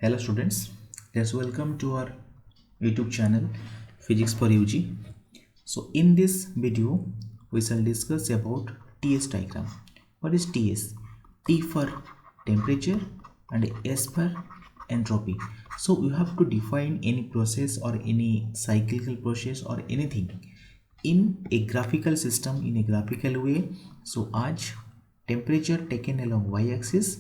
Hello students, let's welcome to our YouTube channel Physics for UG. So in this video we shall discuss about TS diagram. What is TS? T for temperature and S for entropy. So you have to define any process or any cyclical process or anything in a graphical system in a graphical way. So आज temperature taken along y-axis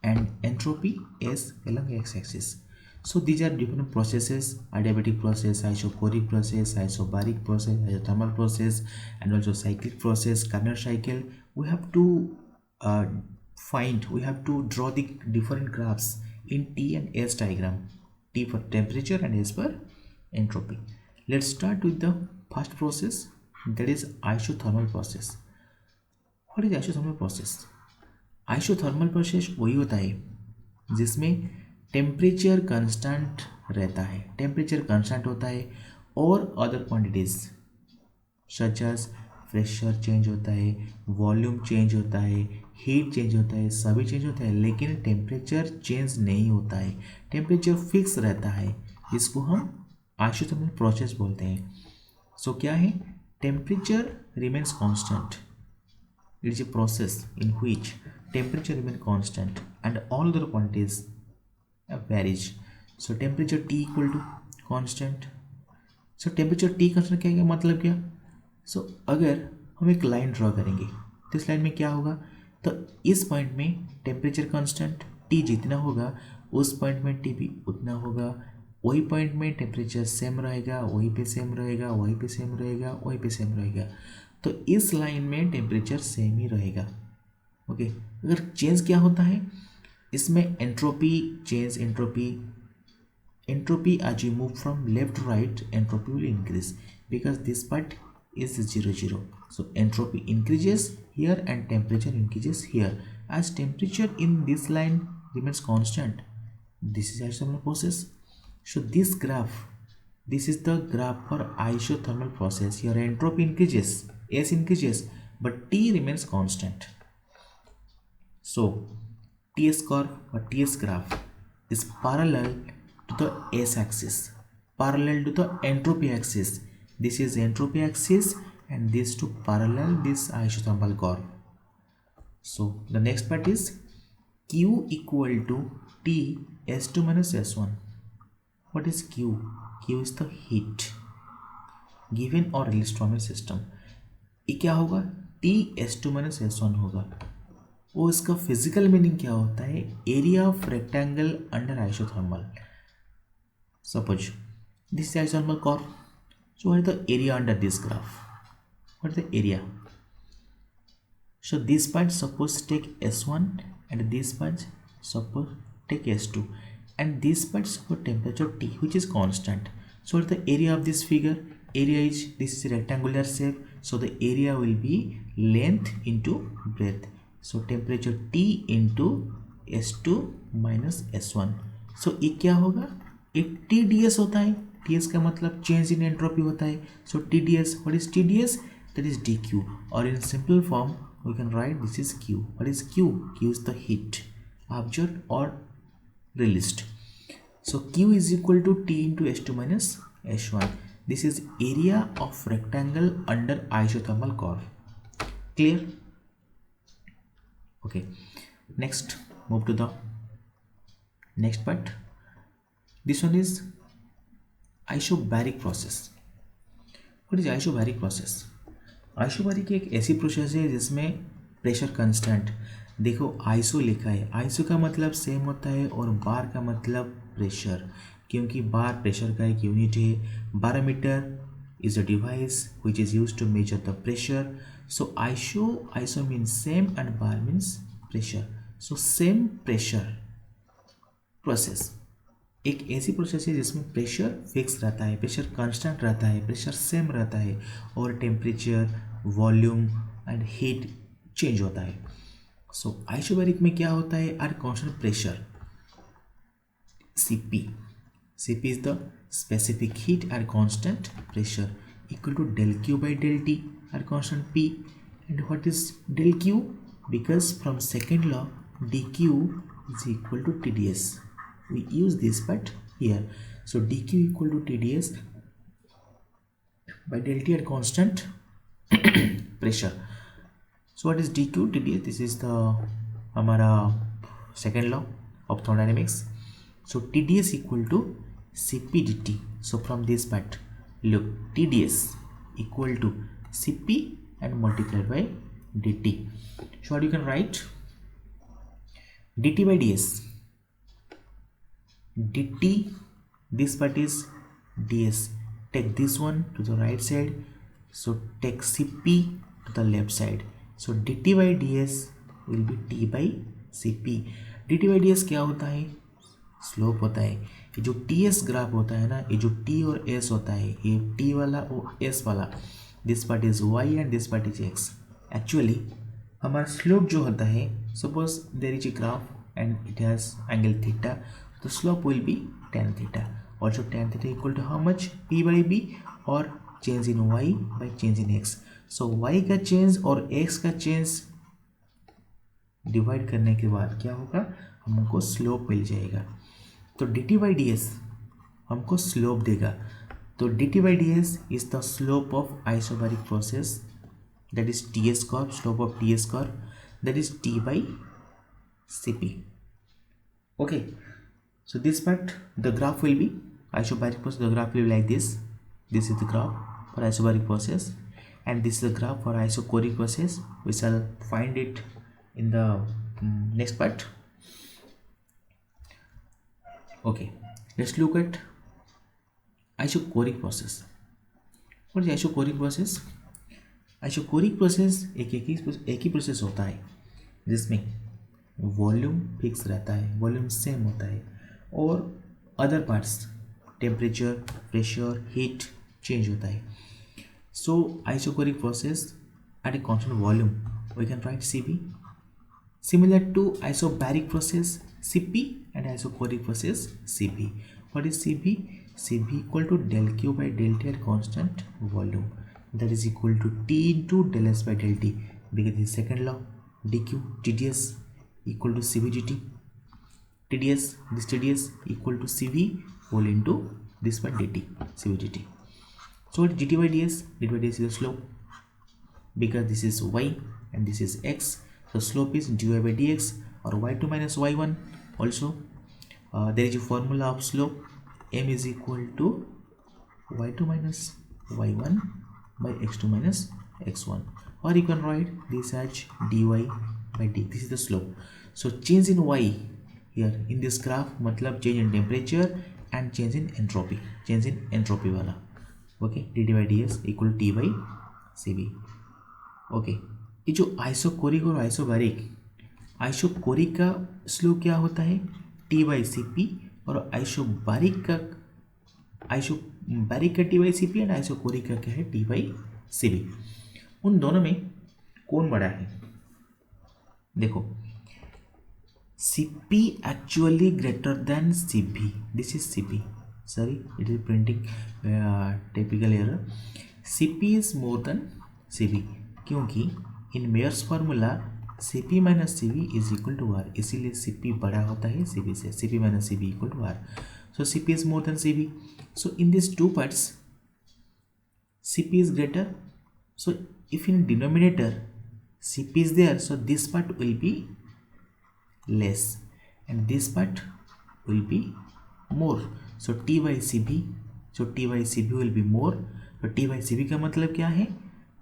and entropy is along x-axis. So these are different processes: adiabatic process, isochoric process, isobaric process, isothermal process, and also cyclic process, Carnot cycle. We have to we have to draw the different graphs in T and S diagram. T for temperature and S for entropy. Let's start with the first process, that is isothermal process. What is isothermal process? Isothermal process वही होता है जिसमें temperature constant रहता है, temperature constant होता है और other quantities such as pressure change होता है, वॉल्यूम चेंज होता है, हीट चेंज होता है, सभी चेंज होता है, लेकिन टेम्परेचर चेंज नहीं होता है, टेम्परेचर फिक्स रहता है। इसको हम आइसोथर्मल प्रोसेस बोलते हैं। सो क्या है? Temperature remains constant. It is a process in which temperature remains constant and all other quantities varies. So temperature T equal to constant. So temperature T constant क्या मतलब क्या? So अगर हम एक लाइन ड्रॉ करेंगे तो इस लाइन में क्या होगा? तो इस पॉइंट में टेम्परेचर कांस्टेंट T जितना होगा उस पॉइंट में T भी उतना होगा, वही पॉइंट में टेम्परेचर सेम रहेगा, वहीं पे सेम रहेगा, वहीं पे सेम रहेगा, वहीं पे सेम रहेगा। तो इस लाइन में टेम्परेचर सेम ही रहेगा। ओके, अगर चेंज क्या होता है इसमें? Entropy change, entropy as you move from left to right, entropy will increase because this part is 0 0. So entropy increases here and temperature increases here. As temperature in this line remains constant, this is isothermal process. So this graph, this is the graph for isothermal process. Here entropy increases, S increases, but T remains constant. So TS curve or TS graph is parallel to the S axis, parallel to the entropy axis. This is entropy axis and these two parallel this isothermal curve. So the next part is Q equal to T S2 minus S1. What is Q? Q is the heat given or released from a system. ये क्या होगा? T(S2 minus S1) होगा। वो इसका physical meaning क्या होता है? Area of rectangle under isothermal. Suppose this is isothermal curve. So what is the area under this graph? What is the area? So this point suppose take S1 and this point suppose take S2 and this point suppose temperature T which is constant. So what is the area of this figure? Area is, this is a rectangular shape, so the area will be length into breadth. So temperature T into S2 minus S1. So ये क्या होगा? एक TDS होता है. TS का मतलब change in entropy होता है. So TDS, what is TDS? That is dQ, or in simple form we can write this is Q. What is Q? Q is the heat absorbed or released. So Q is equal to T into S2 minus S1. This is area of rectangle under isothermal curve. Clear? Okay, next move to the next part. This one is isobaric process. What is isobaric process? Isobaric एक ऐसी process है जिसमें pressure constant, देखो iso लिखा है, iso का मतलब same होता है और बार का मतलब प्रेशर, क्योंकि बार प्रेशर का एक यूनिट है। Barometer is a device which is use to measure the pressure. So iso means same and bar means pressure. So same pressure process एक ऐसी प्रोसेस है जिसमें प्रेशर फिक्स रहता है, प्रेशर कांस्टेंट रहता है, प्रेशर सेम रहता है और temperature, volume and heat change होता है. सो आइसोबैरिक में क्या होता है? At constant pressure Cp is the specific heat at constant pressure equal to del Q by del T at constant P. And what is del Q? Because from second law dQ is equal to TdS. we use this part here. So dq equal to tds by del T at constant pressure. So what is dq tds? This is the हमारा second law of thermodynamics. So tds equal to cp dt. So from this part, look, tds equal to cp and multiplied by dt. So what you can write? dt by ds. dt, this part is ds. Take this one to the right side. So take cp to the left side. So dt by ds will be t by cp. dt by ds क्या होता है? Slope होता है. ये जो ts graph होता है ना, ये जो t और s होता है, ये t वाला और s वाला, this part is y and this part is x. Actually हमारा स्लोप जो होता है, suppose there is a graph and it has angle theta, तो slope will be tan theta. Also tan theta equal to how much? P by B और change in y by change in x. So y का change और x का change divide करने के बाद क्या होगा? हमको स्लोप मिल जाएगा. तो dt by ds हमको स्लोप देगा. तो dt by ds is the slope of isobaric process, that is ts curve, slope of ts curve, that is t by cp. Okay, so this part the graph will be isobaric process. The graph will be like this. This is the graph for isobaric process and this is the graph for isochoric process. We shall find it in the next part. Okay, let's look at isochoric process. What is isochoric process? isochoric process एक ही process होता है जिसमें volume fix रहता है, volume same होता है और other parts temperature, pressure, heat change होता है. सो isochoric process at a constant volume we can write Cp. Similar to isobaric process Cp and isochoric process Cp. What is Cp? Cp equal to del Q by del T at constant volume. That is equal to T into del S by del T, because this second law. dq tds equal to Cv dt. TDS, this TDS equal to Cv whole into this one dt, Cv dt. So what is dt by ds? dt by ds is the slope, because this is y and this is x. So slope is dy by dx or y2 minus y1. Also there is a formula of slope. M is equal to y2 minus y1 by x2 minus x1, or you can write this as dy by d. This is the slope. So change in y here in this graph मतलब change in temperature and change in entropy, change in entropy वाला. Okay, dt by ds equal to t by cv. Okay, ये जो isochoric और isobaric, isochoric का slope क्या होता है? t by cp, और आइसोबारिक का t by cp and isochoric का क्या है? t by cv. उन दोनों में कौन बड़ा है? देखो, Cp actually greater than Cv. This is Cp. Sorry, it is printing typical error. Cp is more than Cv, क्योंकि in Mayer's formula Cp minus Cv is equal to R. इसीलिए Cp बड़ा होता है Cv से. Cp minus Cv equal to R. So Cp is more than Cv. So in these two parts, Cp is greater. So if in denominator Cp is there, so this part will be less and this part will be more. So t by cv, so t by cv will be more. तो t by cv का मतलब क्या है?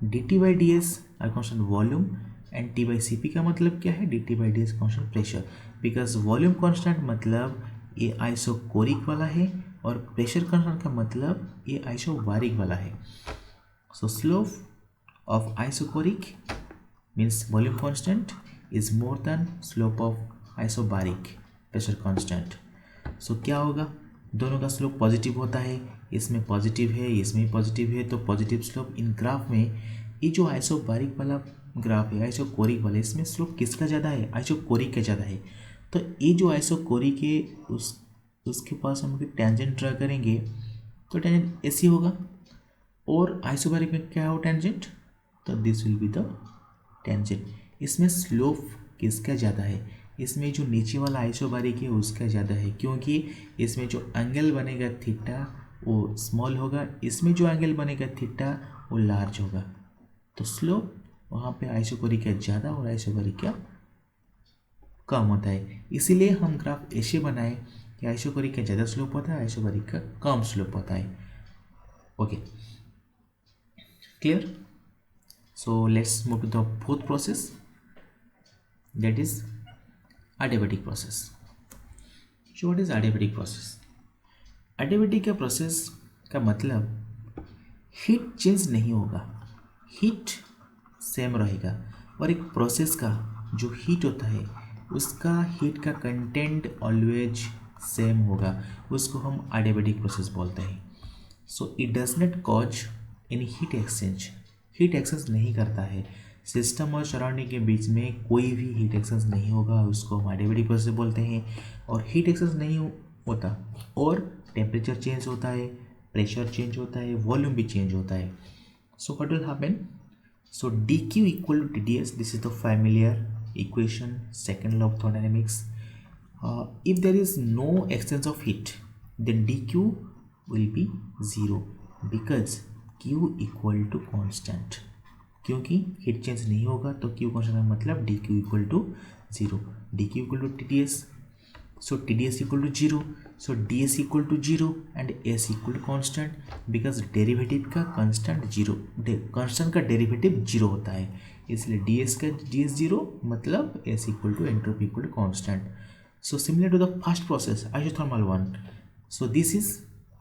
dt by ds are constant volume and t by cp का मतलब क्या है? dt by ds constant pressure. because volume constant मतलब ये आइसोकोरिक वाला है और प्रेशर कांस्टेंट का मतलब ये आइसोबारिक वाला है. So slope of isochoric means volume constant is more than slope of isobaric pressure constant. So क्या होगा? दोनों का स्लोप पॉजिटिव होता है. इसमें पॉजिटिव है, इसमें पॉजिटिव है, तो पॉजिटिव स्लोप इन ग्राफ में. ये जो आइसोबारिक वाला ग्राफ है, आइसोकोरिक वाला, इसमें स्लोप किसका ज़्यादा है? आइसोकोरिक का ज़्यादा है. तो ये जो आइसोकोरिक है उसके पास हम टेंजेंट ड्रा करेंगे तो टेंजेंट ऐसी होगा. और आइसोबारिक में क्या हो टेंजेंट? तो this will be the tangent. इसमें स्लोप किसका ज़्यादा है? इसमें जो नीचे वाला आइसोबारिक है उसका ज़्यादा है, क्योंकि इसमें जो एंगल बनेगा थीटा वो स्मॉल होगा, इसमें जो एंगल बनेगा थीटा वो लार्ज होगा। तो स्लोप वहाँ पे आइसोबारिक का ज़्यादा और आइसोबारिक का कम होता है। इसीलिए हम ग्राफ ऐसे बनाए कि आइसोबारिक का ज़्यादा स्लोप होता है, आइसोबारिक का कम स्लोप होता है। Okay, clear? So let's move to the fourth process, that is adiabatic process. So what is adiabatic process? Adiabatic का प्रोसेस का मतलब हीट चेंज नहीं होगा, हीट सेम रहेगा, और एक प्रोसेस का जो हीट होता है उसका हीट का कंटेंट ऑलवेज सेम होगा, उसको हम adiabatic प्रोसेस बोलते हैं। So it does not cause any heat exchange, heat exchange नहीं करता है, सिस्टम और सराउंडिंग के बीच में कोई भी हीट एक्सचेंज नहीं होगा, उसको हम adiabatic प्रोसेस बोलते हैं। और हीट एक्सचेंज नहीं होता और टेम्परेचर चेंज होता है, प्रेशर चेंज होता है, वॉल्यूम भी चेंज होता है। So what will happen? So dq equal to tds, this is the familiar equation, second law of thermodynamics. If there is no exchange of heat, then dq will be 0 because q equal to constant। क्योंकि heat change नहीं होगा तो q constant का मतलब dq equal to 0, dq equal to tds, so tds equal to 0, so ds equal to 0 and s equal to constant because derivative का constant 0, constant का derivative 0 होता है, इसलिए ds का ds 0 मतलब s equal to entropy equal to constant। So similar to the first process, isothermal one, so this is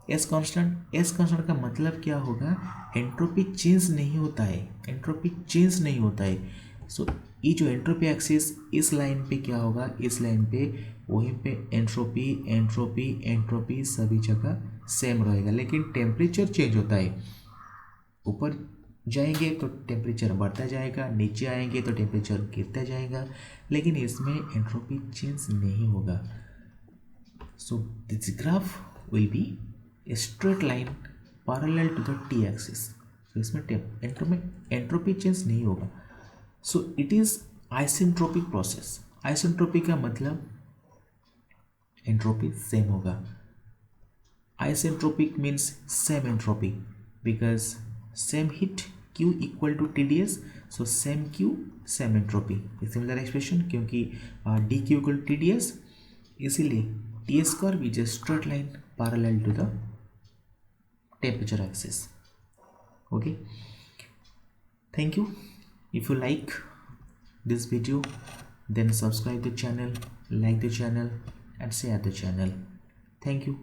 S constant। S constant का मतलब क्या होगा? एंट्रोपी चेंज नहीं होता है, एंट्रोपी चेंज नहीं होता है। सो ये जो एंट्रोपी एक्सिस इस लाइन पे क्या होगा? इस लाइन पे वहीं पे एंट्रोपी एंट्रोपी एंट्रोपी सभी जगह सेम रहेगा, लेकिन टेम्परेचर चेंज होता है। ऊपर जाएंगे तो टेम्परेचर बढ़ता जाएगा, नीचे आएंगे तो टेम्परेचर गिरता जाएगा, लेकिन इसमें एंट्रोपी चेंज नहीं होगा। So this graph will be a straight line parallel to the t axis। so इसमें एंट्रोपी चेंज नहीं होगा। So it is isentropic process. Isentropic का मतलब एंट्रोपी सेम होगा। Isentropic means same entropy because same heat q equal to tds, so same q same entropy, similar expression, क्योंकि dq equal to tds, इसीलिए ts curve is a straight line parallel to the temperature axis। okay, thank you। if you like this video then subscribe the channel, like the channel and share the channel। thank you।